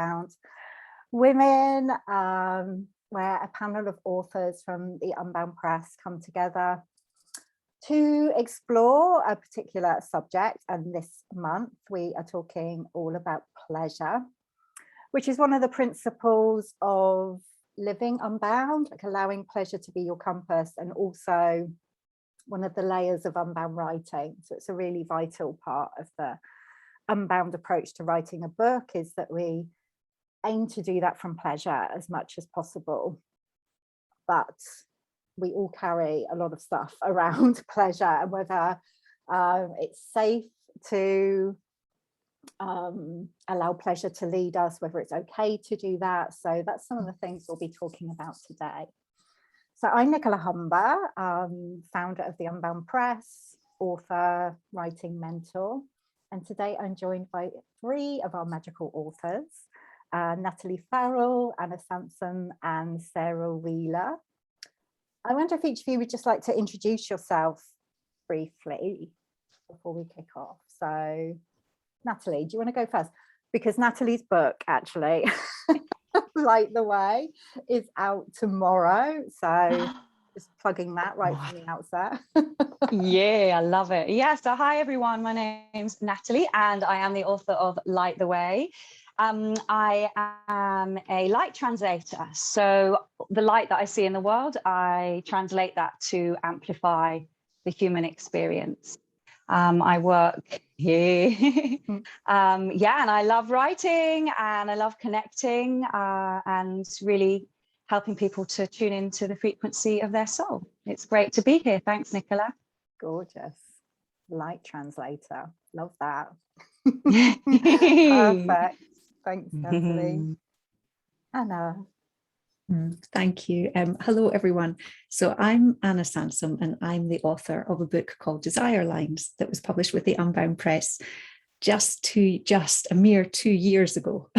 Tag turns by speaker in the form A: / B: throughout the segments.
A: Unbound Women, where a panel of authors from the Unbound Press come together to explore a particular subject. And this month we are talking all about pleasure, which is one of the principles of living unbound, like allowing pleasure to be your compass, and also one of the layers of unbound writing. So it's a really vital part of the unbound approach to writing a book, is that we aim to do that from pleasure as much as possible. But we all carry a lot of stuff around pleasure, and whether it's safe to allow pleasure to lead us, whether it's okay to do that. So that's some of the things we'll be talking about today. So I'm Nicola Humber, founder of the Unbound Press, author, writing mentor. And today I'm joined by 3 of our magical authors, Natalie Farrell, Sansom, and Sarah Wheeler. I wonder if each of you would just like to introduce yourself briefly before we kick off. So Natalie, do you want to go first? Because Natalie's book, actually, Light the Way, is out tomorrow. So just plugging that right from the outset.
B: Yeah, I love it. Yeah, so hi everyone, my name's Natalie and I am the author of Light the Way. I am a light translator. So the light that I see in the world, I translate that to amplify the human experience. I work here. And I love writing and I love connecting and really helping people to tune into the frequency of their soul. It's great to be here. Thanks, Nicola.
A: Gorgeous. Light translator. Love that. Perfect. Thanks, Natalie. Anna.
C: Thank you. Hello, everyone. So I'm Anna Sansom, and I'm the author of a book called Desire Lines that was published with the Unbound Press just a mere 2 years ago.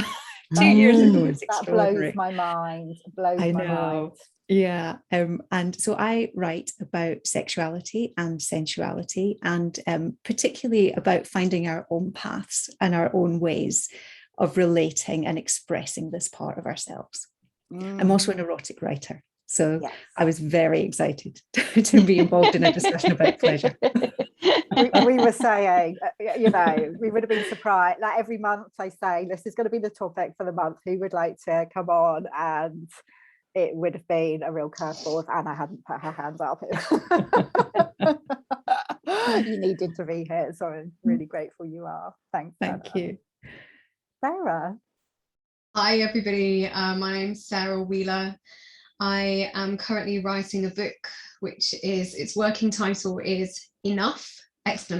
C: 2 years ago. It's extraordinary.
A: That blows my mind. Blows
C: I
A: my
C: know.
A: mind.
C: Yeah. And so I write about sexuality and sensuality, and particularly about finding our own paths and our own ways of relating and expressing this part of ourselves. I'm also an erotic writer, so yes. I was very excited to be involved in a discussion about pleasure.
A: we were saying, we would have been surprised. Like every month I say, this is going to be the topic for the month. Who would like to come on? And it would have been a real curveball if Anna hadn't put her hand up. You needed to be here, so I'm really grateful you are. Thanks.
C: Thank
A: Anna.
C: you.
A: Sarah.
D: Hi everybody, my name's Sarah Wheeler. I am currently writing a book which is, its working title is Enough! ! There's a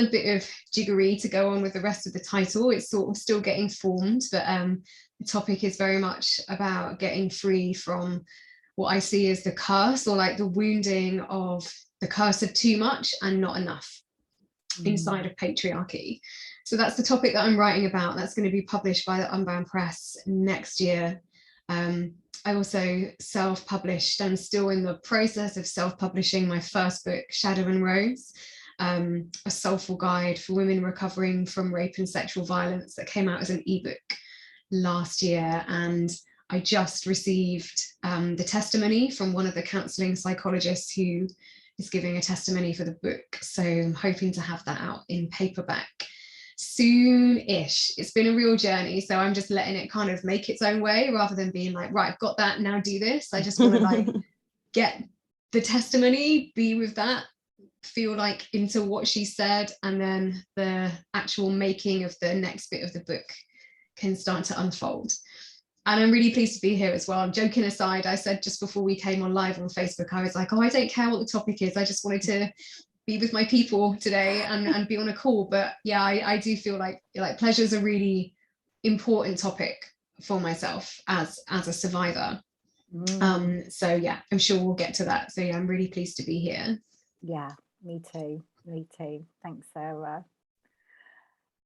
D: bit of jiggery to go on with the rest of the title. It's sort of still getting formed, but the topic is very much about getting free from what I see as the curse, or like the wounding of the curse of too much and not enough inside of patriarchy. So that's the topic that I'm writing about. That's going to be published by the Unbound Press next year. I also self-published and still in the process of self-publishing my first book, Shadow and Rose, a soulful guide for women recovering from rape and sexual violence, that came out as an ebook last year. And I just received the testimony from one of the counselling psychologists who is giving a testimony for the book. So I'm hoping to have that out in paperback soon-ish. It's been a real journey, so I'm just letting it kind of make its own way rather than being like, right, I've got that, now do this. I just want to like get the testimony, be with that, feel like into what she said, and then the actual making of the next bit of the book can start to unfold. And I'm really pleased to be here as well. Joking aside, I said just before we came on live on Facebook, I was like, oh, I don't care what the topic is, I just wanted to be with my people today and be on a call. But yeah, I do feel like pleasure is a really important topic for myself as a survivor. So yeah, I'm sure we'll get to that. So yeah, I'm really pleased to be here.
A: Yeah, me too. Thanks, Sarah.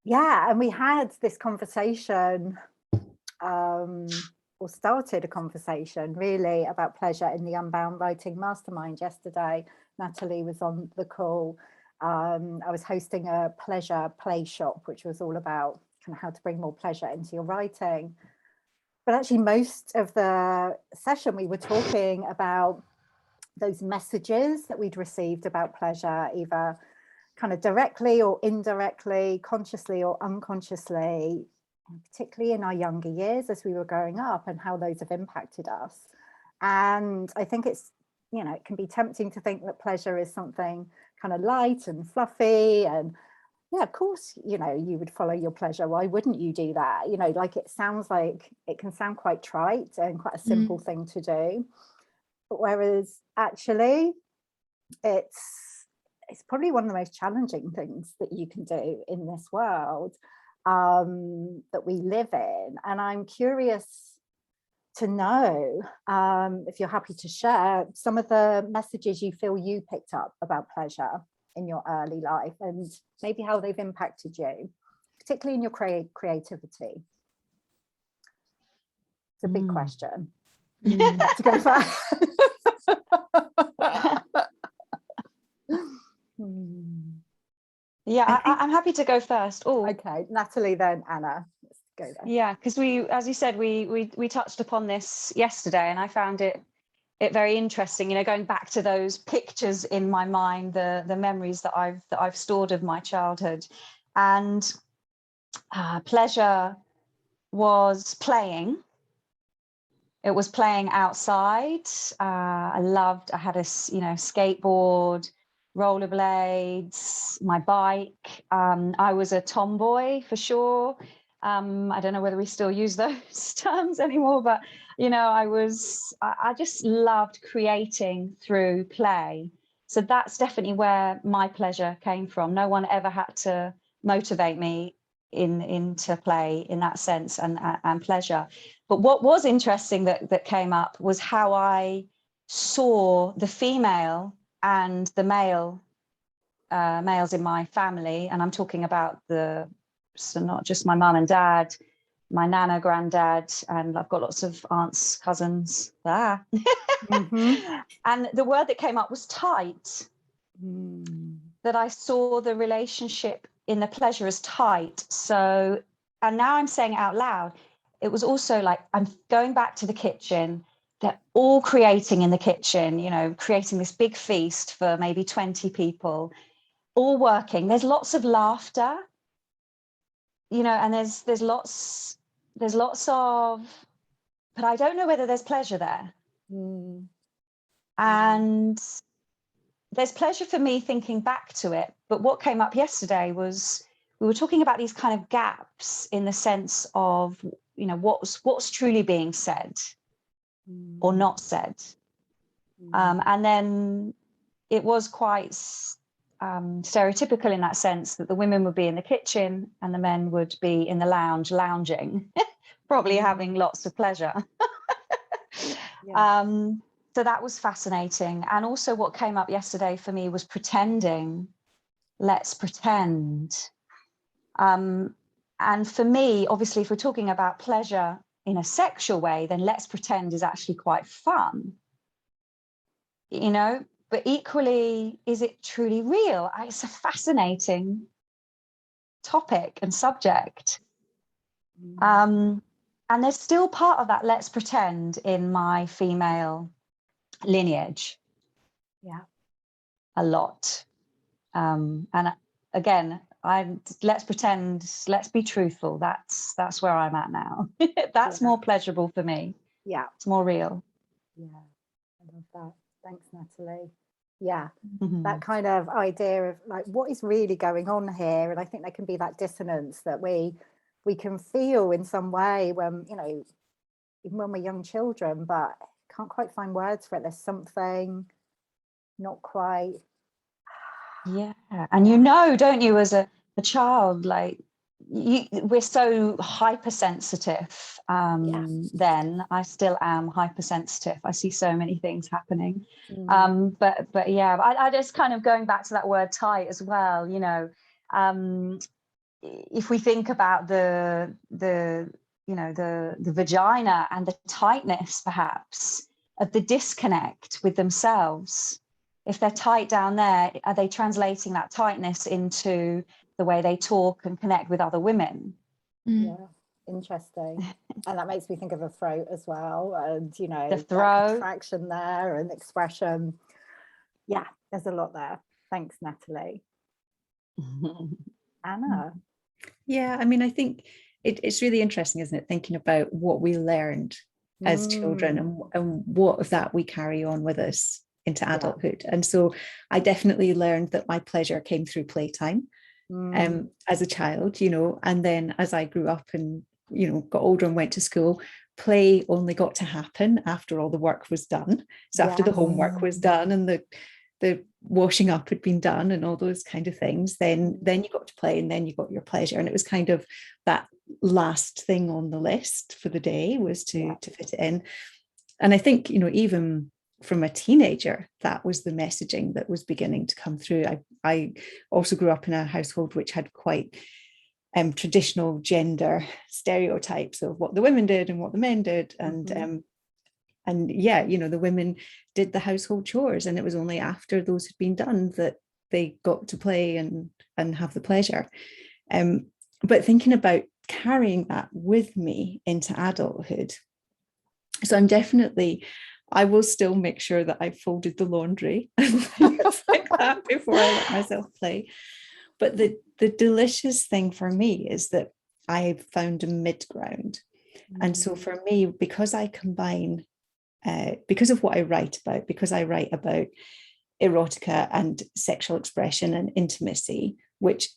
A: Yeah, and we had this conversation or started a conversation really about pleasure in the Unbound Writing Mastermind yesterday. Natalie was on the call. I was hosting a pleasure play shop, which was all about kind of how to bring more pleasure into your writing. But actually most of the session we were talking about those messages that we'd received about pleasure, either kind of directly or indirectly, consciously or unconsciously, particularly in our younger years as we were growing up, and how those have impacted us. And I think it's, you know, it can be tempting to think that pleasure is something kind of light and fluffy, and yeah, of course, you know, you would follow your pleasure. Why wouldn't you do that? You know, like it sounds like it can sound quite trite and quite a simple thing to do. But whereas actually it's probably one of the most challenging things that you can do in this world that we live in. And I'm curious to know if you're happy to share some of the messages you feel you picked up about pleasure in your early life, and maybe how they've impacted you, particularly in your creativity. It's a big question. To go first.
B: Yeah, I'm happy to go first. Oh,
A: okay, Natalie, then Anna. Let's go there.
B: Yeah, because we, as you said, we touched upon this yesterday, and I found it very interesting. You know, going back to those pictures in my mind, the memories that I've stored of my childhood, and pleasure was playing. It was playing outside. I had a skateboard, rollerblades, my bike. I was a tomboy for sure. I don't know whether we still use those terms anymore, but you know, I just loved creating through play. So that's definitely where my pleasure came from. No one ever had to motivate me into play in that sense, and pleasure. But what was interesting that came up was how I saw the female and the males in my family, and I'm talking about so not just my mum and dad, my nana, granddad, and I've got lots of aunts, cousins. And the word that came up was tight. That I saw the relationship in the pleasure as tight. So, and now I'm saying it out loud, it was also like, I'm going back to the kitchen. They're all creating in the kitchen, you know, creating this big feast for maybe 20 people, all working. There's lots of laughter, you know, and there's lots of, but I don't know whether there's pleasure there. And there's pleasure for me thinking back to it. But what came up yesterday was we were talking about these kind of gaps in the sense of, you know, what's truly being said or not said. And then it was quite stereotypical in that sense that the women would be in the kitchen and the men would be in the lounge lounging, probably having lots of pleasure. So that was fascinating. And also what came up yesterday for me was pretending. Let's pretend. And for me, obviously, if we're talking about pleasure in a sexual way, then let's pretend is actually quite fun. You know, but equally, is it truly real? It's a fascinating topic and subject. And there's still part of that let's pretend in my female lineage. A lot. And again, let's pretend, let's be truthful. That's where I'm at now. That's more pleasurable for me. It's more real.
A: I love that. Thanks, Natalie. That kind of idea of like, what is really going on here? And I think there can be that dissonance that we can feel in some way when, you know, even when we're young children, but can't quite find words for it. There's something not quite.
B: And you know, don't you, as a child, like we're so hypersensitive. Then I still am hypersensitive. I see so many things happening. But yeah, I just kind of going back to that word tight as well, you know, if we think about the vagina and the tightness perhaps of the disconnect with themselves. If they're tight down there, are they translating that tightness into the way they talk and connect with other women?
A: Yeah, interesting. And that makes me think of a throat as well, and you know,
B: The
A: that
B: throat.
A: contraction there and expression. Yeah, there's a lot there. Thanks, Natalie. Anna.
C: Yeah, I mean, I think it's really interesting, isn't it, thinking about what we learned as children and what of that we carry on with us into adulthood. And so I definitely learned that my pleasure came through playtime as a child, you know, and then as I grew up and, you know, got older and went to school, play only got to happen after all the work was done. So after the homework was done and the washing up had been done and all those kind of things, then you got to play and then you got your pleasure. And it was kind of that last thing on the list for the day was to fit it in. And I think, you know, even from a teenager, that was the messaging that was beginning to come through. I also grew up in a household which had quite traditional gender stereotypes of what the women did and what the men did. And yeah, you know, the women did the household chores, and it was only after those had been done that they got to play and have the pleasure. But thinking about carrying that with me into adulthood, so I will still make sure that I folded the laundry and things like that before I let myself play. But the delicious thing for me is that I found a mid-ground. And so for me, because I combine, because of what I write about, because I write about erotica and sexual expression and intimacy, which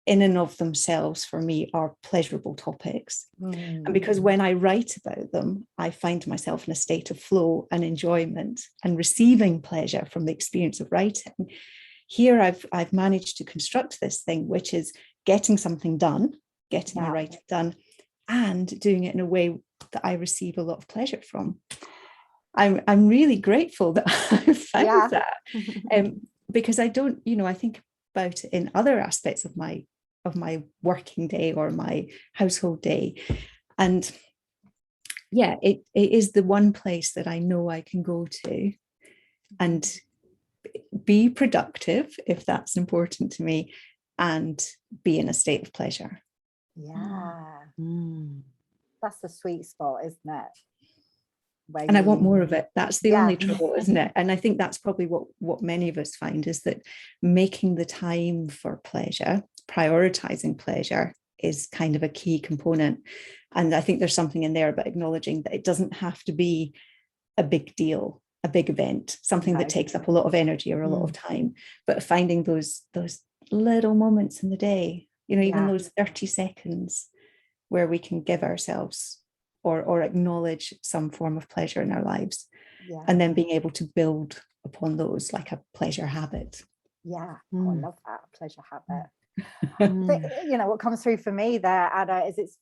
C: in and of themselves for me are pleasurable topics. And because when I write about them, I find myself in a state of flow and enjoyment and receiving pleasure from the experience of writing. Here I've managed to construct this thing, which is getting something done, getting my writing done, and doing it in a way that I receive a lot of pleasure from. I'm really grateful that I found that, because I don't, you know, I think about it in other aspects of my working day or my household day, and yeah, it is the one place that I know I can go to and be productive, if that's important to me, and be in a state of pleasure.
A: That's the sweet spot, isn't it?
C: And I want more of it. That's the only trouble, isn't it? And I think that's probably what many of us find, is that making the time for pleasure, prioritizing pleasure, is kind of a key component. And I think there's something in there about acknowledging that it doesn't have to be a big deal, a big event, something that takes up a lot of energy or a lot of time, but finding those little moments in the day, you know, even those 30 seconds where we can give ourselves or acknowledge some form of pleasure in our lives, and then being able to build upon those like a pleasure habit.
A: I love that, pleasure habit. But, you know, what comes through for me there, Anna, is it's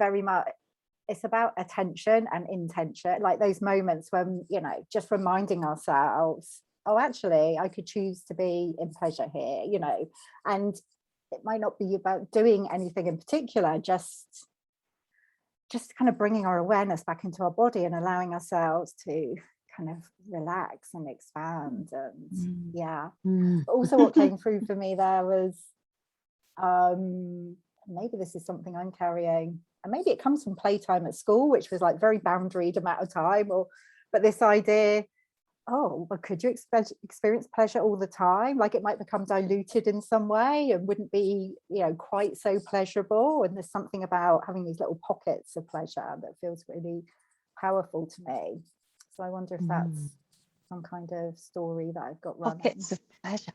A: about attention and intention, like those moments when, you know, just reminding ourselves, oh, actually, I could choose to be in pleasure here, you know, and it might not be about doing anything in particular, just kind of bringing our awareness back into our body and allowing ourselves to kind of relax and expand. And also what came through for me there was, maybe this is something I'm carrying, and maybe it comes from playtime at school, which was like very boundaried amount of time, but this idea, oh, well, could you experience pleasure all the time? Like it might become diluted in some way and wouldn't be, you know, quite so pleasurable. And there's something about having these little pockets of pleasure that feels really powerful to me. So I wonder if that's some kind of story that I've got running.
B: Pockets of pleasure.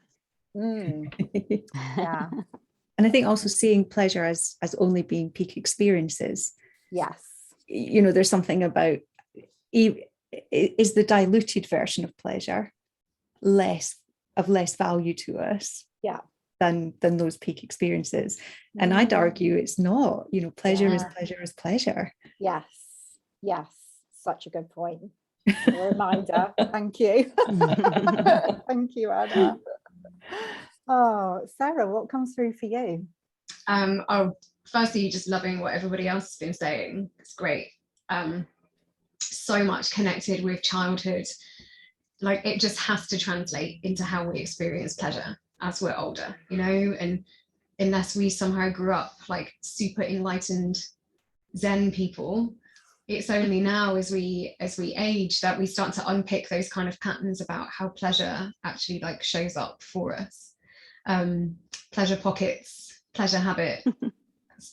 A: Yeah.
C: And I think also seeing pleasure as only being peak experiences.
A: Yes.
C: You know, there's something about, is the diluted version of pleasure less value to us than those peak experiences? And I'd argue it's not. You know, pleasure is pleasure.
A: Yes, such a good point. A reminder. Thank you. Thank you, Anna. Oh, Sarah, what comes through for you?
D: Firstly, just loving what everybody else has been saying. It's great. So much connected with childhood. Like it just has to translate into how we experience pleasure as we're older, you know, and unless we somehow grew up like super enlightened Zen people. It's only now as we age that we start to unpick those kind of patterns about how pleasure actually like shows up for us. Pleasure pockets, pleasure habit.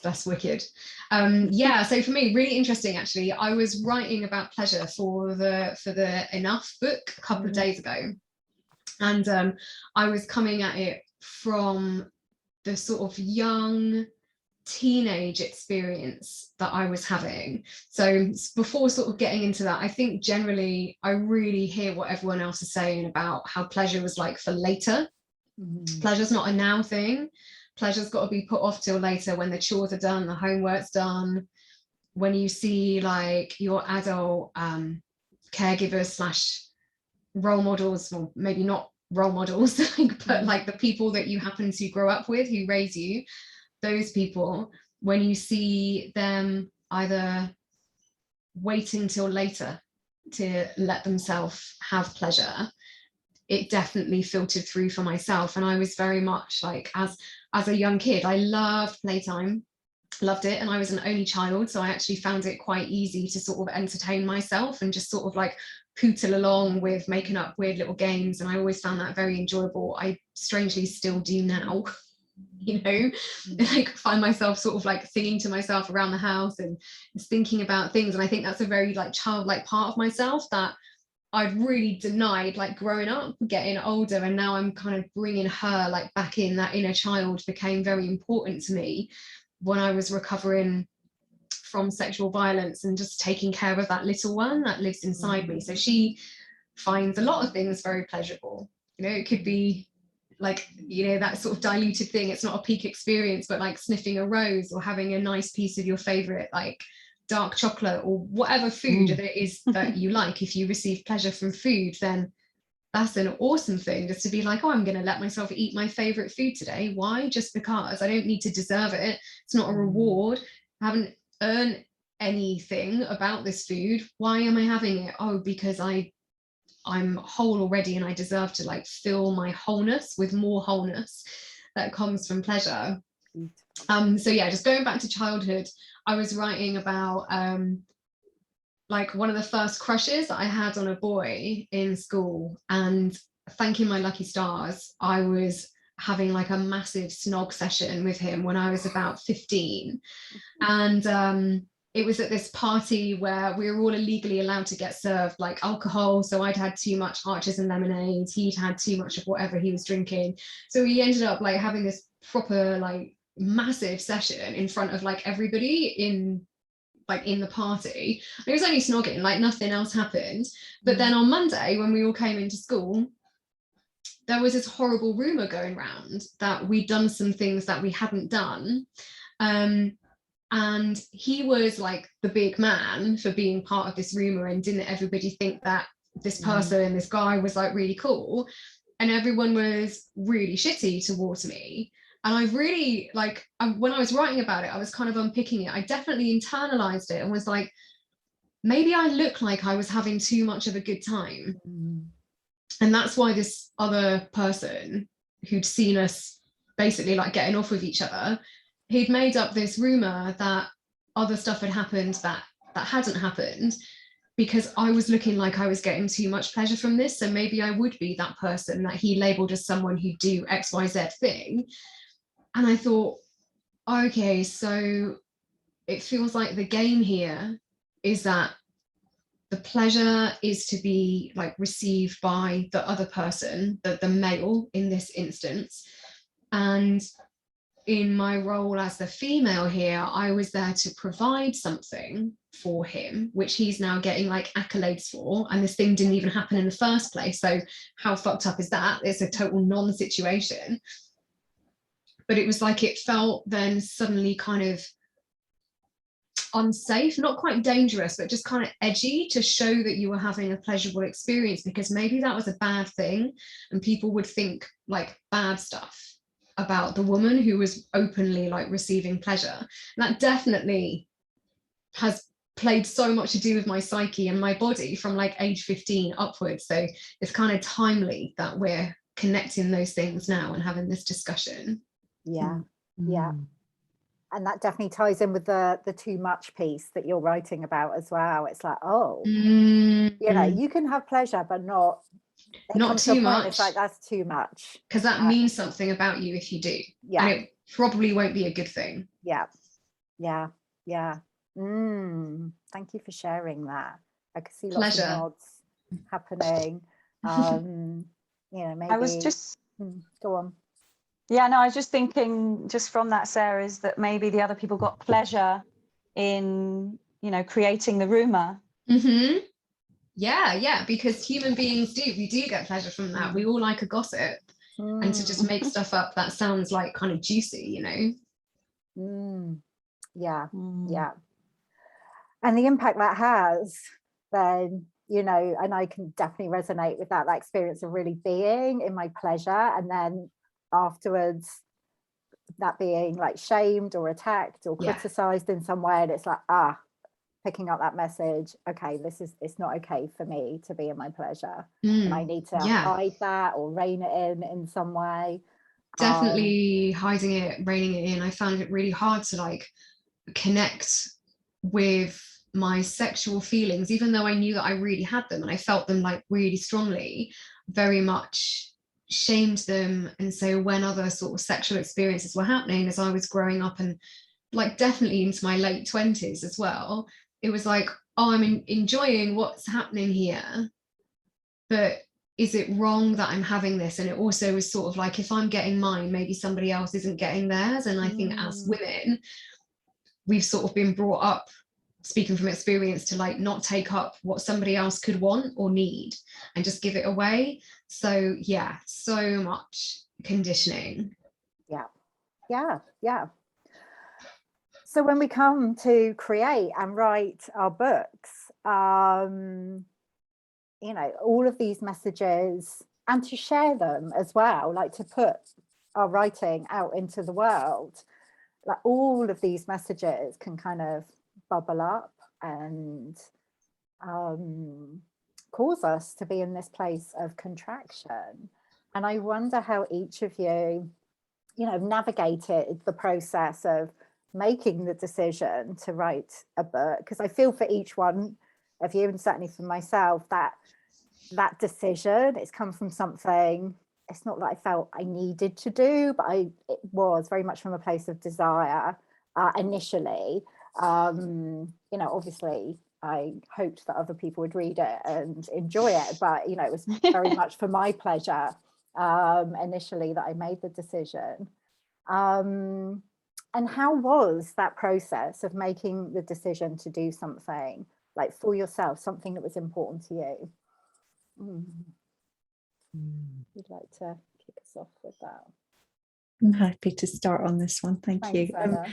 D: That's wicked. Yeah, so for me, really interesting actually. I was writing about pleasure for the Enough book a couple of days ago, and I was coming at it from the sort of young teenage experience that I was having. So before sort of getting into that, I think generally I really hear what everyone else is saying about how pleasure was like for later. Pleasure's not a now thing. Pleasure's got to be put off till later, when the chores are done, the homework's done, when you see like your adult caregivers slash role models, well, maybe not role models, but like the people that you happen to grow up with who raise you, those people, when you see them either waiting till later to let themselves have pleasure, it definitely filtered through for myself. And I was very much like, as a young kid, I loved playtime, loved it. And I was an only child, so I actually found it quite easy to sort of entertain myself and just sort of like pootle along with making up weird little games. And I always found that very enjoyable. I strangely still do now. You know, like find myself sort of like singing to myself around the house and just thinking about things. And I think that's a very like childlike part of myself that I'd really denied like growing up, getting older, and now I'm kind of bringing her like back in. That inner child became very important to me when I was recovering from sexual violence and just taking care of that little one that lives inside me. So she finds a lot of things very pleasurable. You know, it could be like, you know, that sort of diluted thing. It's not a peak experience, but like sniffing a rose or having a nice piece of your favorite like dark chocolate or whatever food that it is that you like. If you receive pleasure from food, then that's an awesome thing, just to be like, oh, I'm going to let myself eat my favorite food today. Why? Just because. I don't need to deserve it. It's not a reward. I haven't earned anything about this food. Why am I having it? Oh, because I'm whole already and I deserve to like fill my wholeness with more wholeness that comes from pleasure. So yeah, just going back to childhood, I was writing about like one of the first crushes I had on a boy in school, and thanking my lucky stars, I was having like a massive snog session with him when I was about 15. And it was at this party where we were all illegally allowed to get served like alcohol. So I'd had too much Archers and lemonade. He'd had too much of whatever he was drinking. So we ended up like having this proper like massive session in front of like everybody in the party. It was only snogging, like nothing else happened. But then on Monday, when we all came into school, there was this horrible rumor going around that we'd done some things that we hadn't done. And he was like the big man for being part of this rumor, and didn't everybody think that this person, this guy was like really cool, and everyone was really shitty towards me. And I really like, when I was writing about it, I was kind of unpicking it. I definitely internalized it and was like, maybe I look like I was having too much of a good time. And that's why this other person who'd seen us basically like getting off with each other, he'd made up this rumor that other stuff had happened that hadn't happened, because I was looking like I was getting too much pleasure from this. So maybe I would be that person that he labeled as someone who do XYZ thing. And I thought, okay, so it feels like the game here is that the pleasure is to be like received by the other person, the male in this instance. And in my role as the female here, I was there to provide something for him, which he's now getting like accolades for. And this thing didn't even happen in the first place. So how fucked up is that? It's a total non-situation. But it was like, it felt then suddenly kind of unsafe, not quite dangerous, but just kind of edgy, to show that you were having a pleasurable experience, because maybe that was a bad thing and people would think like bad stuff about the woman who was openly like receiving pleasure. And that definitely has played so much to do with my psyche and my body from like age 15 upwards. So it's kind of timely that we're connecting those things now and having this discussion.
A: Yeah. And that definitely ties in with the too much piece that you're writing about as well. It's like, oh, you know, you can have pleasure, but not
D: too much.
A: It's like, that's too much.
D: Because that means something about you if you do.
A: Yeah.
D: And it probably won't be a good thing.
A: Yeah. Yeah. Yeah. Thank you for sharing that. I could see lots of nods happening. You know, maybe
B: I was just
A: go on.
B: Yeah, no, I was just thinking, just from that, Sarah, is that maybe the other people got pleasure in, you know, creating the rumor.
D: Yeah, because human beings we do get pleasure from that. We all like a gossip, and to just make stuff up that sounds like kind of juicy, you know.
A: Yeah. And the impact that has, then, you know, and I can definitely resonate with that experience of really being in my pleasure, and then afterwards that being like shamed or attacked or criticized in some way, and it's like, picking up that message, okay, it's not okay for me to be in my pleasure, and I need to hide that or rein it in some way.
D: Definitely hiding it, reining it in. I found it really hard to like connect with my sexual feelings, even though I knew that I really had them and I felt them like really strongly, very much shamed them. And so when other sort of sexual experiences were happening as I was growing up, and like definitely into my late 20s as well, it was like, oh, I'm enjoying what's happening here, but is it wrong that I'm having this? And it also was sort of like, if I'm getting mine, maybe somebody else isn't getting theirs. And I think as women, we've sort of been brought up, speaking from experience, to like not take up what somebody else could want or need and just give it away. So yeah, so much conditioning.
A: Yeah. So when we come to create and write our books, you know, all of these messages, and to share them as well, like to put our writing out into the world, like all of these messages can kind of bubble up and cause us to be in this place of contraction. And I wonder how each of you, you know, navigated the process of making the decision to write a book, because I feel for each one of you, and certainly for myself, that decision, it's come from something, it's not that I felt I needed to do, but it was very much from a place of desire initially. You know, obviously I hoped that other people would read it and enjoy it, but you know, it was very much for my pleasure initially that I made the decision. And how was that process of making the decision to do something like for yourself, something that was important to you? You'd like to kick us off with that?
C: I'm happy to start on this one. Thank you.
A: Anna.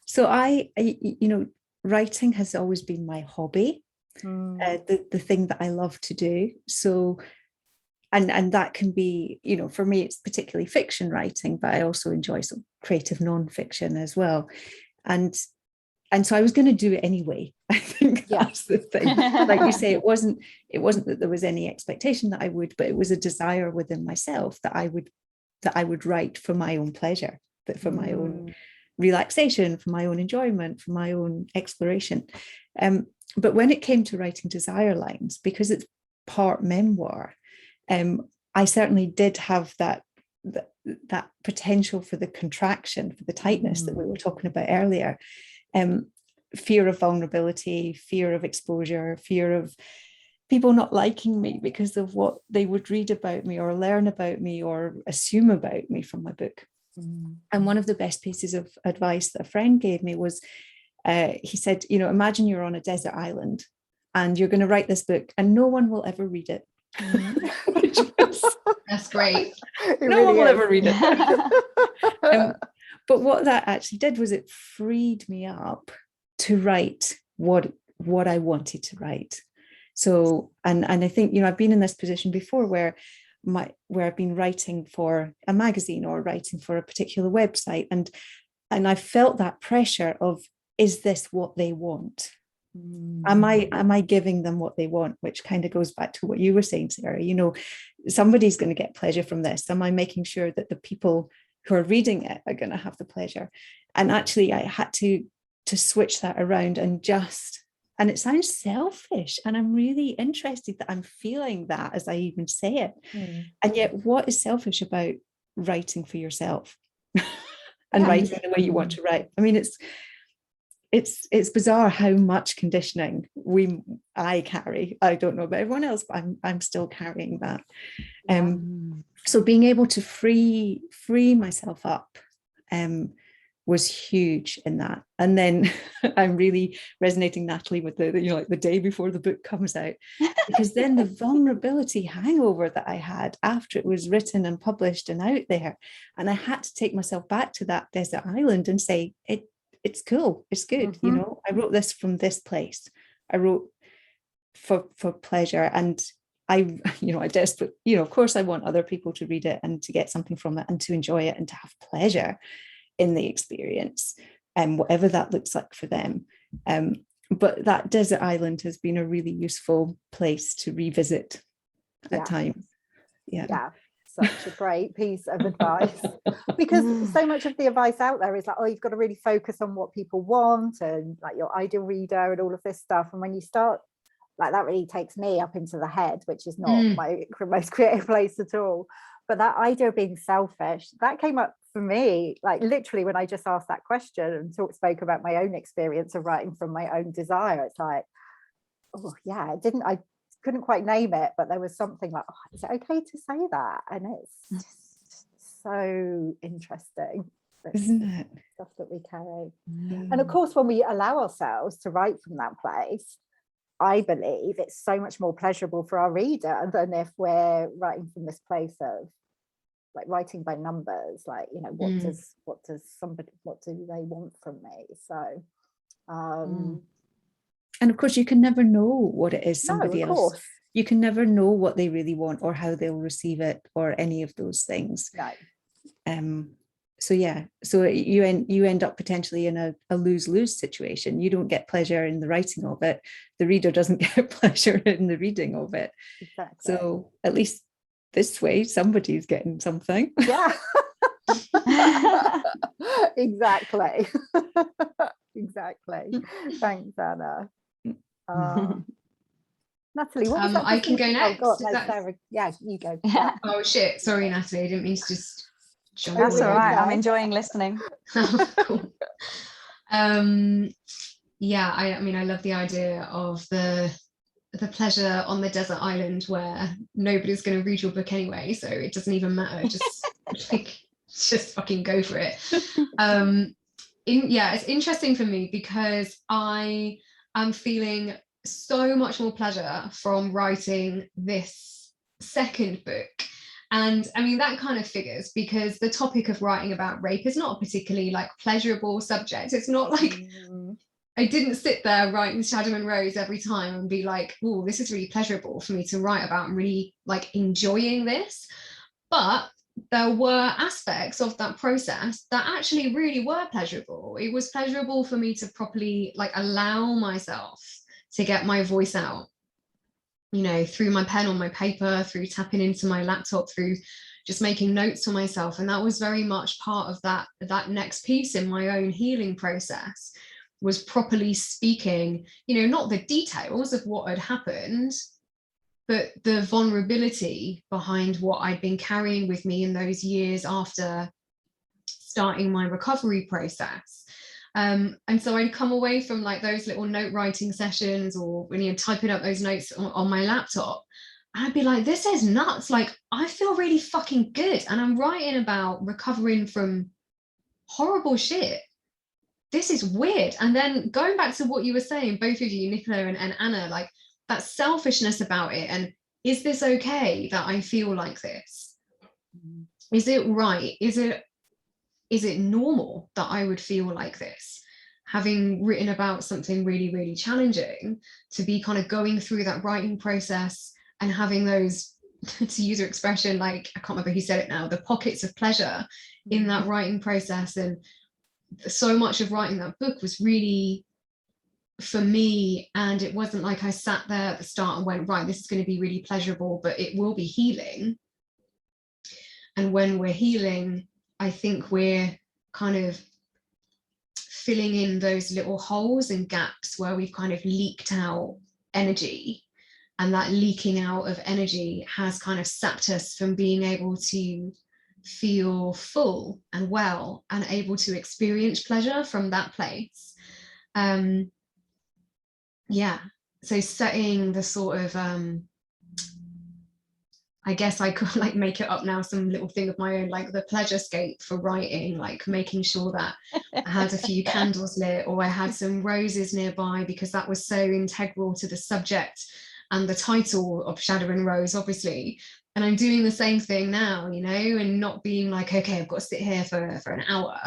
C: So I, you know, writing has always been my hobby, the thing that I love to do. So, and that can be, you know, for me, it's particularly fiction writing, but I also enjoy some creative non-fiction as well. And so I was going to do it anyway. I think that's the thing. Like you say, it wasn't that there was any expectation that I would, but it was a desire within myself that I would write for my own pleasure, that for my own relaxation, for my own enjoyment, for my own exploration. But when it came to writing Desire Lines, because it's part memoir, I certainly did have that potential for the contraction, for the tightness that we were talking about earlier. Fear of vulnerability, fear of exposure, fear of people not liking me because of what they would read about me or learn about me or assume about me from my book. And one of the best pieces of advice that a friend gave me was, he said, you know, imagine you're on a desert island and you're going to write this book and no one will ever read it.
D: That's great.
C: No one will ever read it. But what that actually did was it freed me up to write what I wanted to write. So, and I think, you know, I've been in this position before where I've been writing for a magazine or writing for a particular website, and I felt that pressure of, is this what they want? Am I giving them what they want? Which kind of goes back to what you were saying, Sarah. You know, somebody's going to get pleasure from this. Am I making sure that the people who are reading it are going to have the pleasure? And actually I had to switch that around and it sounds selfish, and I'm really interested that I'm feeling that as I even say it. And yet, what is selfish about writing for yourself and writing the way you want to write? I mean, it's bizarre how much conditioning I carry. I don't know about everyone else, but I'm still carrying that. So being able to free myself up was huge in that. And then I'm really resonating, Natalie, with the like the day before the book comes out, because then the vulnerability hangover that I had after it was written and published and out there, and I had to take myself back to that desert island and say, it's cool, it's good. You know, I wrote this from this place. I wrote for pleasure, and I desperately, of course I want other people to read it and to get something from it and to enjoy it and to have pleasure in the experience, and whatever that looks like for them. But that desert island has been a really useful place to revisit at times. Yeah.
A: Such a great piece of advice, because so much of the advice out there is like, oh, you've got to really focus on what people want and like your ideal reader and all of this stuff. And when you start like that, really takes me up into the head, which is not my most creative place at all. But that idea of being selfish, that came up for me, like literally when I just asked that question and spoke about my own experience of writing from my own desire. It's like, oh yeah, I couldn't quite name it, but there was something like, oh, is it okay to say that? And it's just so interesting.
C: Isn't it?
A: Stuff that we carry. And of course, when we allow ourselves to write from that place, I believe it's so much more pleasurable for our reader than if we're writing from this place of like writing by numbers, like, what do they want from me? So
C: and of course you can never know what it is somebody else, you can never know what they really want or how they'll receive it or any of those things. So you end up potentially in a lose-lose situation. You don't get pleasure in the writing of it, the reader doesn't get pleasure in the reading of it.
A: Exactly.
C: So at least this way somebody's getting something.
A: Exactly. Thanks, Anna. Natalie, what was that?
D: I can go next.
A: Oh God, Sarah. Yeah, you go.
D: Oh shit, sorry Natalie, I didn't mean to just jump.
B: That's all right, I'm enjoying listening.
D: Cool. I mean I love the idea of the pleasure on the desert island where nobody's going to read your book anyway, so it doesn't even matter, just fucking go for it. It's interesting for me because I am feeling so much more pleasure from writing this second book. And I mean, that kind of figures because the topic of writing about rape is not a particularly like pleasurable subject. It's not like I didn't sit there writing Shadow and Rose every time and be like, oh, this is really pleasurable for me to write about and really like enjoying this. But there were aspects of that process that actually really were pleasurable. It was pleasurable for me to properly like allow myself to get my voice out, through my pen on my paper, through tapping into my laptop, through just making notes for myself. And that was very much part of that next piece in my own healing process, was properly speaking, not the details of what had happened, but the vulnerability behind what I'd been carrying with me in those years after starting my recovery process. And so I'd come away from like those little note writing sessions or when typing up those notes on my laptop, and I'd be like, this is nuts. Like, I feel really fucking good. And I'm writing about recovering from horrible shit. This is weird. And then going back to what you were saying, both of you, Nicola and Anna, like that selfishness about it. And is this okay that I feel like this? Is it right? Is it normal that I would feel like this? Having written about something really, really challenging, to be kind of going through that writing process and having those, to use your expression, like, I can't remember who said it now, the pockets of pleasure in that writing process. And so much of writing that book was really for me, and it wasn't like I sat there at the start and went, right, this is going to be really pleasurable, but it will be healing. And when we're healing, I think we're kind of filling in those little holes and gaps where we've kind of leaked out energy, and that leaking out of energy has kind of sapped us from being able to feel full and well and able to experience pleasure from that place. Yeah, so setting the sort of I guess I could like make it up now, some little thing of my own, like the pleasure scape for writing, like making sure that I had a few candles lit, or I had some roses nearby, because that was so integral to the subject and the title of Shadow and Rose, obviously. And I'm doing the same thing now, you know, and not being like, okay, I've got to sit here for an hour.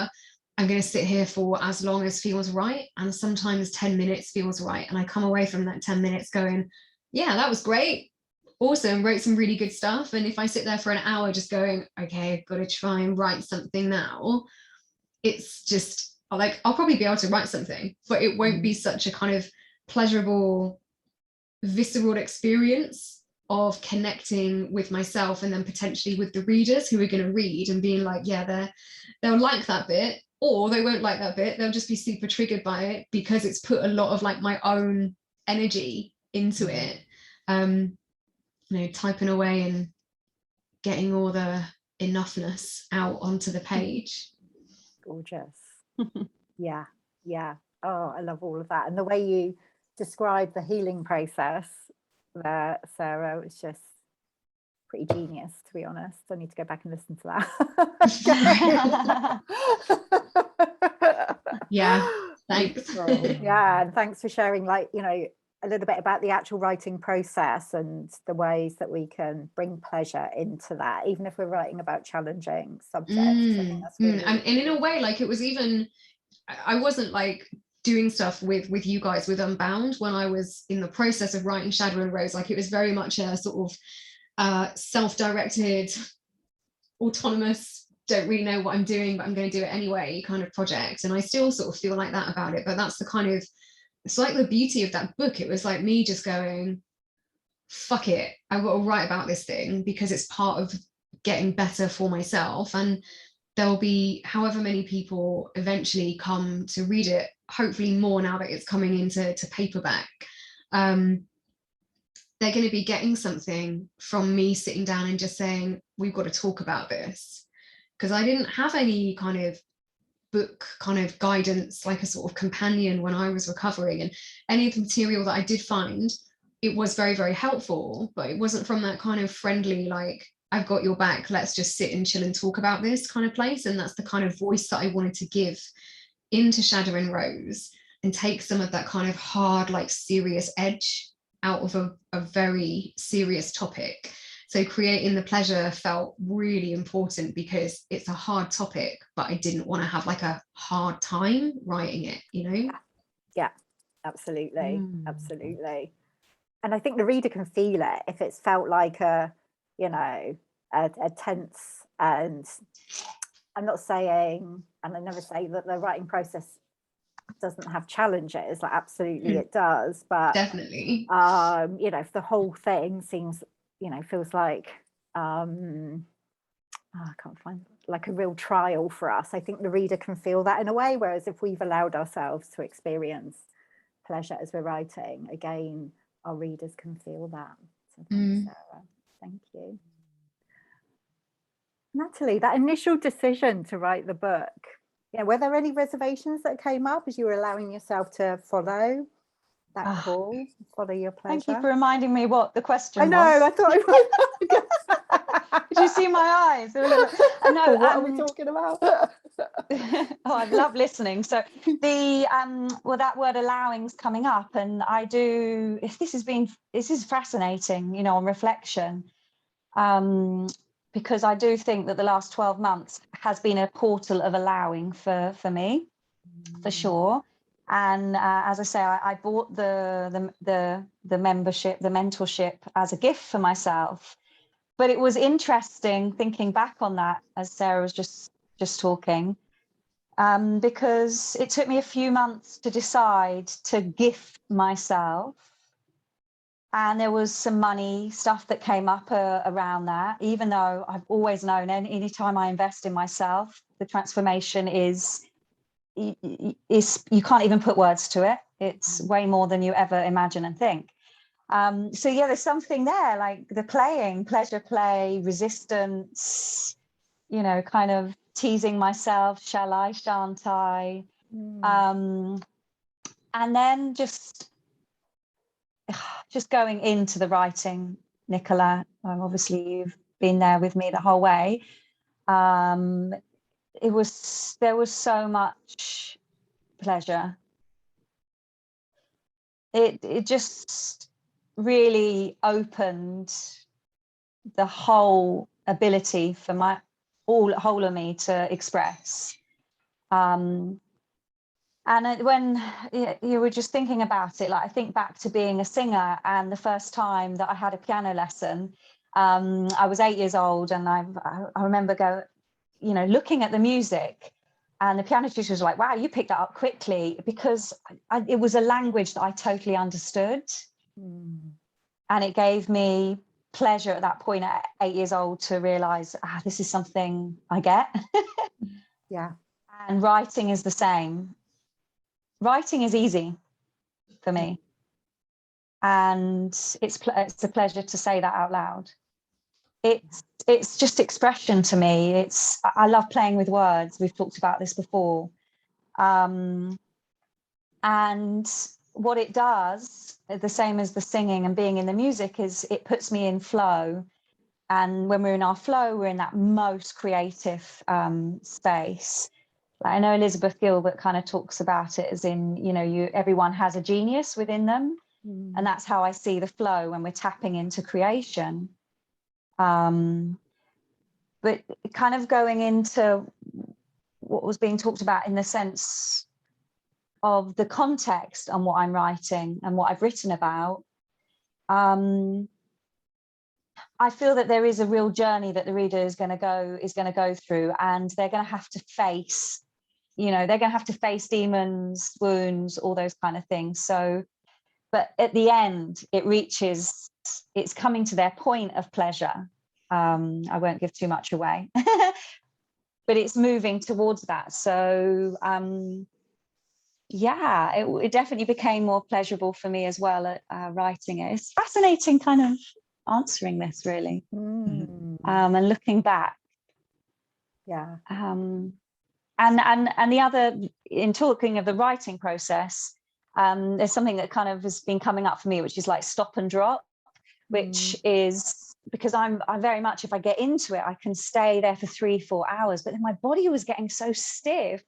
D: I'm going to sit here for as long as feels right. And sometimes 10 minutes feels right. And I come away from that 10 minutes going, yeah, that was great. Awesome, wrote some really good stuff. And if I sit there for an hour just going, okay, I've got to try and write something now, it's just like, I'll probably be able to write something, but it won't be such a kind of pleasurable, visceral experience of connecting with myself and then potentially with the readers who are going to read and being like, yeah, they'll like that bit, or they won't like that bit. They'll just be super triggered by it because it's put a lot of like my own energy into it. You know, typing away and getting all the enoughness out onto the page.
A: Gorgeous. Yeah. Oh, I love all of that. And the way you describe the healing process there, Sarah, was just pretty genius, to be honest. I need to go back and listen to that.
D: Yeah, thanks.
A: Yeah, and thanks for sharing, like, you know, a little bit about the actual writing process and the ways that we can bring pleasure into that, even if we're writing about challenging subjects. I think that's really
D: and in a way, like, it was even, I wasn't like doing stuff with you guys with Unbound when I was in the process of writing Shadow and Rose. Like, it was very much a sort of self-directed, autonomous, don't really know what I'm doing, but I'm going to do it anyway kind of project. And I still sort of feel like that about it. But that's the kind of, it's like the beauty of that book. It was like me just going, fuck it, I've got to write about this thing because it's part of getting better for myself. And there'll be however many people eventually come to read it, hopefully more now that it's coming into paperback. They're going to be getting something from me sitting down and just saying, we've got to talk about this. Because I didn't have any kind of book kind of guidance, like a sort of companion when I was recovering. And any of the material that I did find, it was very, very helpful, but it wasn't from that kind of friendly, like, I've got your back, let's just sit and chill and talk about this kind of place. And that's the kind of voice that I wanted to give into Shadow and Rose, and take some of that kind of hard, like serious edge out of a very serious topic. So creating the pleasure felt really important because it's a hard topic, but I didn't want to have like a hard time writing it, you know?
A: Yeah, absolutely. Absolutely. And I think the reader can feel it if it's felt like a, you know, a tense, and I'm not saying, and I never say that the writing process doesn't have challenges, like absolutely it does, but
D: definitely,
A: you know, if the whole thing seems, you know, feels like I can't find, like a real trial for us, I think the reader can feel that in a way. Whereas if we've allowed ourselves to experience pleasure as we're writing, again, our readers can feel that. So thanks, Sarah. Thank you. Natalie, that initial decision to write the book, yeah, were there any reservations that came up as you were allowing yourself to follow that call, follow your pleasure?
B: Thank you for reminding me what the question
A: was. I know, I thought I
B: Did you see my eyes? I know.
A: What are we talking about?
B: Oh, I love listening. So the well, that word allowing's coming up, and I do. This is fascinating, you know, on reflection. Because I do think that the last 12 months has been a portal of allowing for me, for sure. And as I say, I bought the membership, the mentorship, as a gift for myself. But it was interesting thinking back on that as Sarah was just talking, because it took me a few months to decide to gift myself. And there was some money stuff that came up around that, even though I've always known anytime I invest in myself, the transformation is is, you can't even put words to it. It's way more than you ever imagine and think. So yeah, there's something there, like the playing, pleasure play, resistance, you know, kind of teasing myself, shall I, shan't I? And then just going into the writing, Nicola. Obviously you've been there with me the whole way. There was so much pleasure. It just really opened the whole ability for my whole of me to express. And when you were just thinking about it, like I think back to being a singer, and the first time that I had a piano lesson, I was 8 years old, and I remember looking at the music, and the piano teacher was like, wow, you picked that up quickly, because it was a language that I totally understood. And it gave me pleasure at that point at 8 years old to realize, this is something I get.
A: Yeah.
B: And writing is the same. Writing is easy for me. And it's a pleasure to say that out loud. It's just expression to me. I love playing with words. We've talked about this before. And what it does, the same as the singing and being in the music, is it puts me in flow. And when we're in our flow, we're in that most creative space. I know Elizabeth Gilbert kind of talks about it as in, everyone has a genius within them. And that's how I see the flow when we're tapping into creation. But kind of going into what was being talked about in the sense of the context on what I'm writing and what I've written about, I feel that there is a real journey that the reader is going to go through, and they're going to have to face, they're going to have to face demons, wounds, all those kind of things. So, but at the end, it's coming to their point of pleasure. I won't give too much away, but it's moving towards that. So, yeah, it definitely became more pleasurable for me as well at writing it. It's fascinating kind of answering this, really. And looking back.
A: Yeah.
B: And the other, in talking of the writing process, there's something that kind of has been coming up for me, which is like stop and drop, which is because I'm very much, if I get into it, I can stay there for 3-4 hours, but then my body was getting so stiff.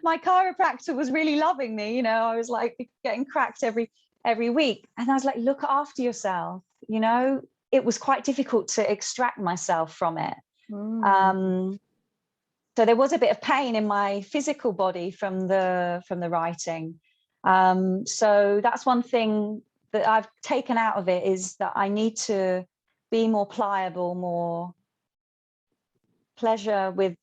B: My chiropractor was really loving me, I was like getting cracked every week, and I was like, look after yourself. It was quite difficult to extract myself from it. So there was a bit of pain in my physical body from the writing. So that's one thing that I've taken out of it, is that I need to be more pliable, more pleasure with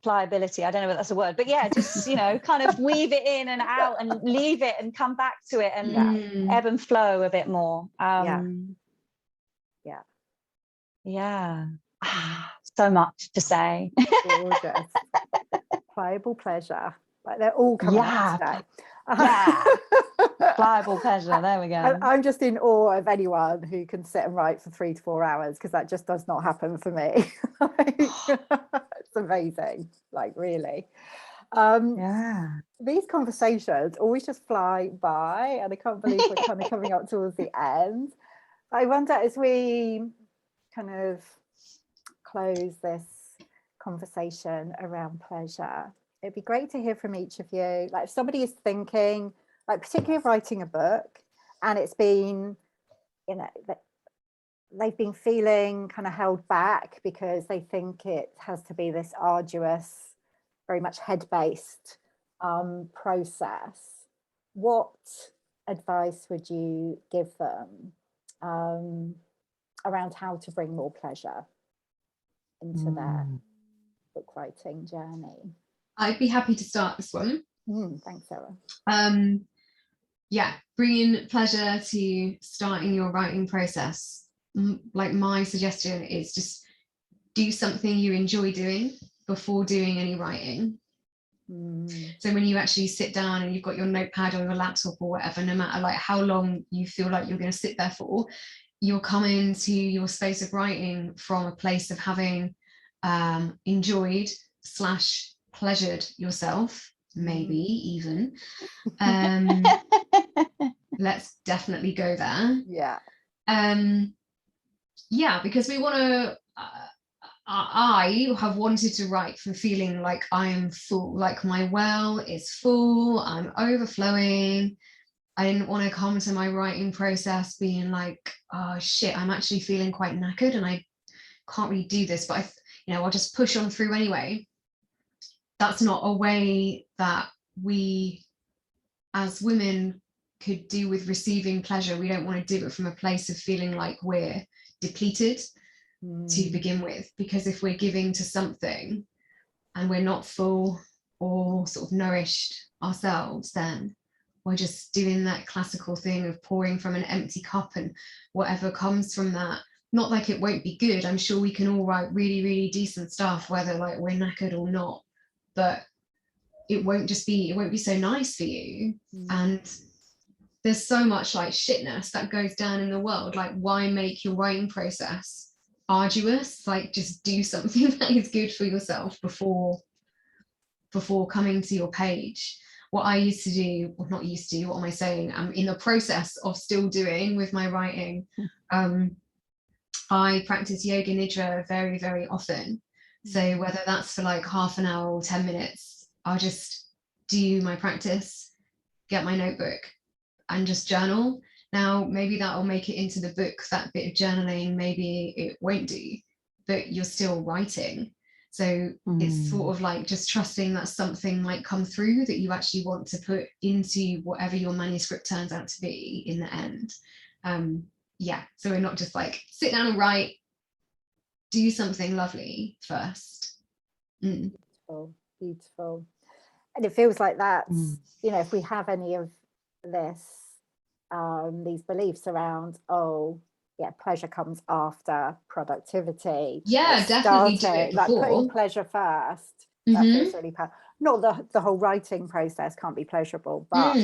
B: pliability. I don't know if that's a word, but yeah, just, kind of weave it in and out and leave it and come back to it and ebb and flow a bit more. Yeah. So much to say.
A: Gorgeous. Pliable pleasure. Like they're all coming up today.
B: Pliable pleasure. There we go.
A: I'm just in awe of anyone who can sit and write for 3 to 4 hours, because that just does not happen for me. It's amazing, like really. These conversations always just fly by, and I can't believe we're kind of coming up towards the end. I wonder, as we kind of close this conversation around pleasure, it'd be great to hear from each of you. Like, if somebody is thinking, like particularly writing a book, and it's been, they've been feeling kind of held back because they think it has to be this arduous, very much head-based process. What advice would you give them around how to bring more pleasure into their book writing journey?
D: I'd be happy to start this one.
A: Thanks, Sarah.
D: Bringing pleasure to starting your writing process. Like, my suggestion is just do something you enjoy doing before doing any writing. So when you actually sit down and you've got your notepad or your laptop or whatever, no matter like how long you feel like you're going to sit there for, you'll come into your space of writing from a place of having enjoyed / pleasured yourself, maybe even. Let's definitely go there.
A: Yeah.
D: Yeah, because we want to, I have wanted to write from feeling like I'm full, like my well is full, I'm overflowing. I didn't want to come to my writing process being like, oh shit, I'm actually feeling quite knackered and I can't really do this, but I'll just push on through anyway. That's not a way that we as women could do with receiving pleasure. We don't want to do it from a place of feeling like we're depleted to begin with, because if we're giving to something and we're not full or sort of nourished ourselves, then we're just doing that classical thing of pouring from an empty cup, and whatever comes from that, not like it won't be good. I'm sure we can all write really, really decent stuff, whether like we're knackered or not, but it won't be so nice for you. And there's so much like shitness that goes down in the world. Like, why make your writing process arduous? Like, just do something that is good for yourself before coming to your page. What I used to do, or not used to, what am I saying? I'm in the process of still doing with my writing. I practice yoga nidra very, very often. So whether that's for like half an hour or 10 minutes, I'll just do my practice, get my notebook and just journal. Now, maybe that'll make it into the book, that bit of journaling, maybe it won't do, but you're still writing. So it's sort of like just trusting that something might come through that you actually want to put into whatever your manuscript turns out to be in the end. Yeah, so we're not just like sit down and write, do something lovely first.
A: Beautiful. And it feels like that's, if we have any of this, these beliefs around, pleasure comes after productivity.
D: Yeah, definitely do it
A: like
D: before.
A: putting pleasure first. That feels really not the whole writing process can't be pleasurable, but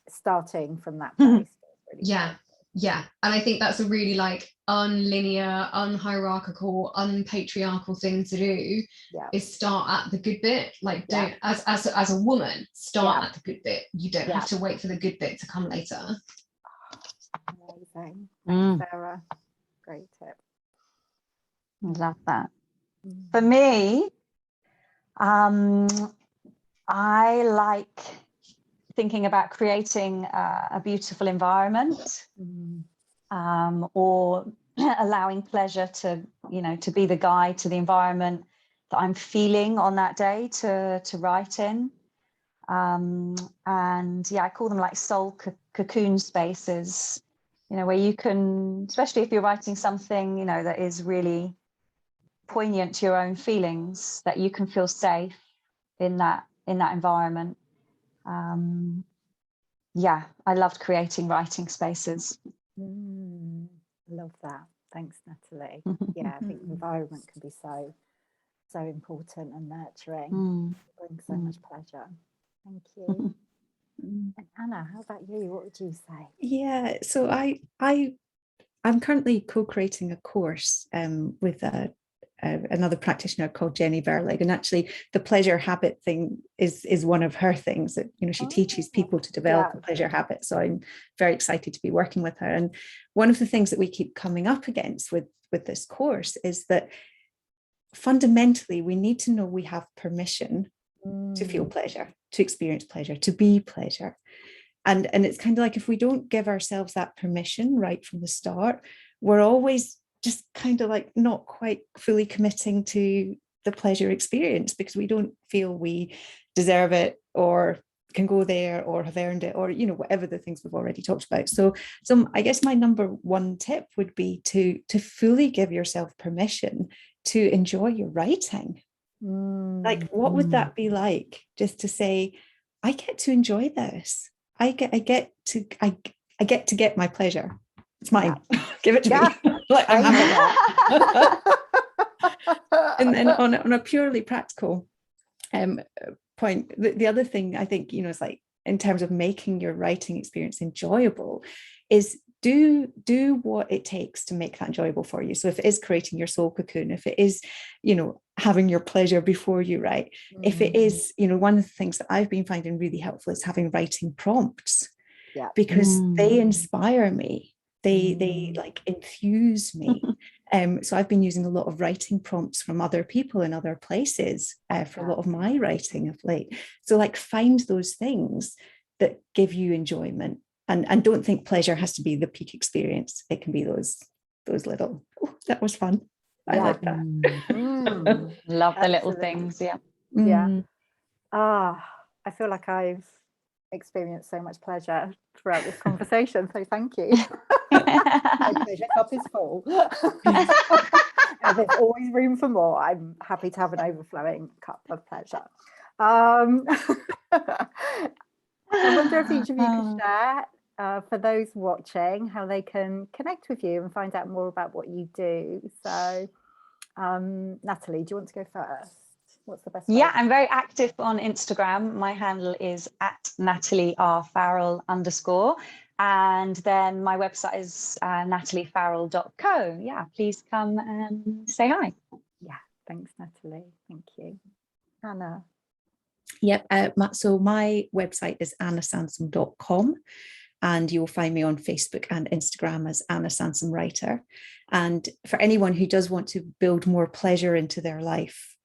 A: starting from that place. Really
D: yeah, and I think that's a really like unlinear, unhierarchical, unpatriarchal thing to do. Is start at the good bit. Like, don't as a woman, start at the good bit. You don't have to wait for the good bit to come later.
A: Amazing. Thanks, Sarah. Great tip.
B: Love that. For me, I like thinking about creating a beautiful environment, or allowing pleasure to be the guide to the environment that I'm feeling on that day to write in. And I call them like soul cocoon spaces, where you can, especially if you're writing something, that is really poignant to your own feelings, that you can feel safe in that environment. I loved creating writing spaces.
A: Love that. Thanks, Natalie. I think the environment can be so important and nurturing. It brings so much pleasure. Thank you. And Anna, how about you? What would you say?
C: Yeah, so I'm currently co-creating a course with another practitioner called Jenny Verlig, and actually the pleasure habit thing is one of her things that she teaches people to develop a pleasure habit. So I'm very excited to be working with her. And one of the things that we keep coming up against with this course is that fundamentally we need to know we have permission to feel pleasure, to experience pleasure, to be pleasure. And it's kind of like, if we don't give ourselves that permission right from the start, we're always just kind of like not quite fully committing to the pleasure experience, because we don't feel we deserve it or can go there or have earned it, or whatever the things we've already talked about. So I guess my number one tip would be to fully give yourself permission to enjoy your writing. Like, what would that be like, just to say, I get to enjoy this. I get to get my pleasure. It's mine. Give it to me. Like, I'm having it. And then on a purely practical point, the other thing I think, is like, in terms of making your writing experience enjoyable, is do what it takes to make that enjoyable for you. So if it is creating your soul cocoon, if it is, having your pleasure before you write, if it is, one of the things that I've been finding really helpful is having writing prompts, because they inspire me. They like infuse me. So I've been using a lot of writing prompts from other people in other places for a lot of my writing of late. So like, find those things that give you enjoyment, and don't think pleasure has to be the peak experience. It can be those little, that was fun. I like that.
B: Love the little things.
A: I feel like I've experienced so much pleasure throughout this conversation, so thank you. My pleasure cup is full. And there's always room for more. I'm happy to have an overflowing cup of pleasure. I wonder if each of you could share, for those watching, how they can connect with you and find out more about what you do. So Natalie, do you want to go first? What's the best way?
B: I'm very active on Instagram. My handle is @NatalieRFarrell_. And then my website is nataliefarrell.co. Please come and say hi.
A: Thanks, Natalie. Thank you. Anna.
C: So my website is annasansom.com, and you'll find me on Facebook and Instagram as Anna Sansom Writer. And for anyone who does want to build more pleasure into their life,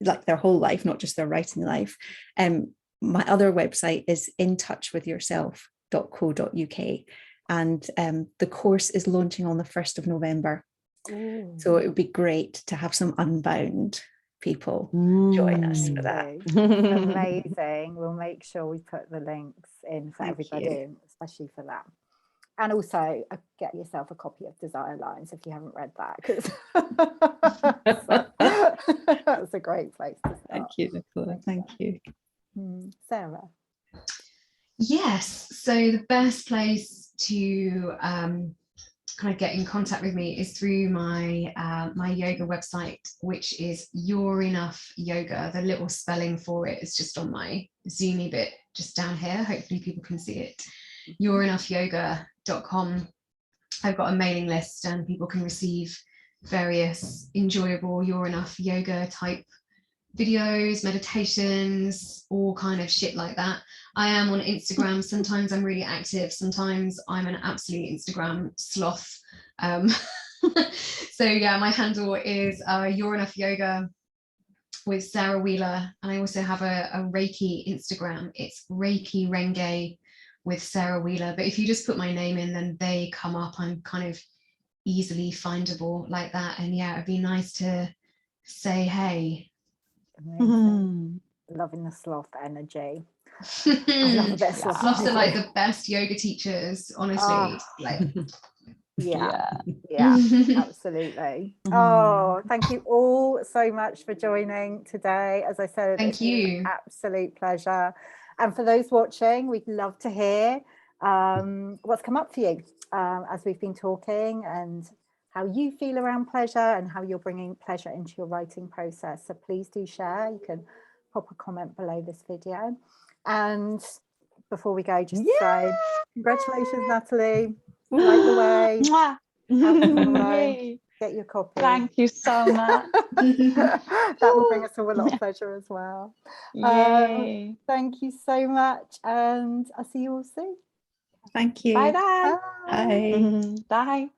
C: like their whole life, not just their writing life, my other website is intouchwithyourself.co.uk, and the course is launching on the 1st of November. So it would be great to have some Unbound people join us for that.
A: Amazing. We'll make sure we put the links in for everybody, especially for that. And also get yourself a copy of Desire Lines if you haven't read that, because that's a great place to start.
C: Thank you, Nicola. Thank you.
A: Sarah.
D: Yes, so the best place to kind of get in contact with me is through my my yoga website, which is You're Enough Yoga. The little spelling for it is just on my Zoomy bit just down here. Hopefully people can see it. yourenoughyoga.com. I've got a mailing list, and people can receive various enjoyable You're Enough Yoga type videos, meditations, all kind of shit like that. I am on Instagram. Sometimes I'm really active, sometimes I'm an absolute Instagram sloth. So my handle is You're Enough Yoga with Sarah Wheeler, and I also have a Reiki Instagram. It's Reiki Renge with Sarah Wheeler, but if you just put my name in, then they come up. I'm kind of easily findable like that, and it'd be nice to say hey.
A: Amazing. Loving the sloth energy. I love a bit of sloth.
D: Sloths are like the best yoga teachers, honestly.
A: Absolutely. Thank you all so much for joining today. As I said,
D: thank you.
A: An absolute pleasure. And for those watching, we'd love to hear what's come up for you as we've been talking, and how you feel around pleasure and how you're bringing pleasure into your writing process. So please do share. You can pop a comment below this video. And before we go, just say congratulations, Natalie. Light the way. Get your copy.
B: Thank you so much.
A: That will bring us all a lot of pleasure as well. Thank you so much, and I'll see you all soon.
C: Thank you.
B: Bye.
C: Bye.
B: Bye.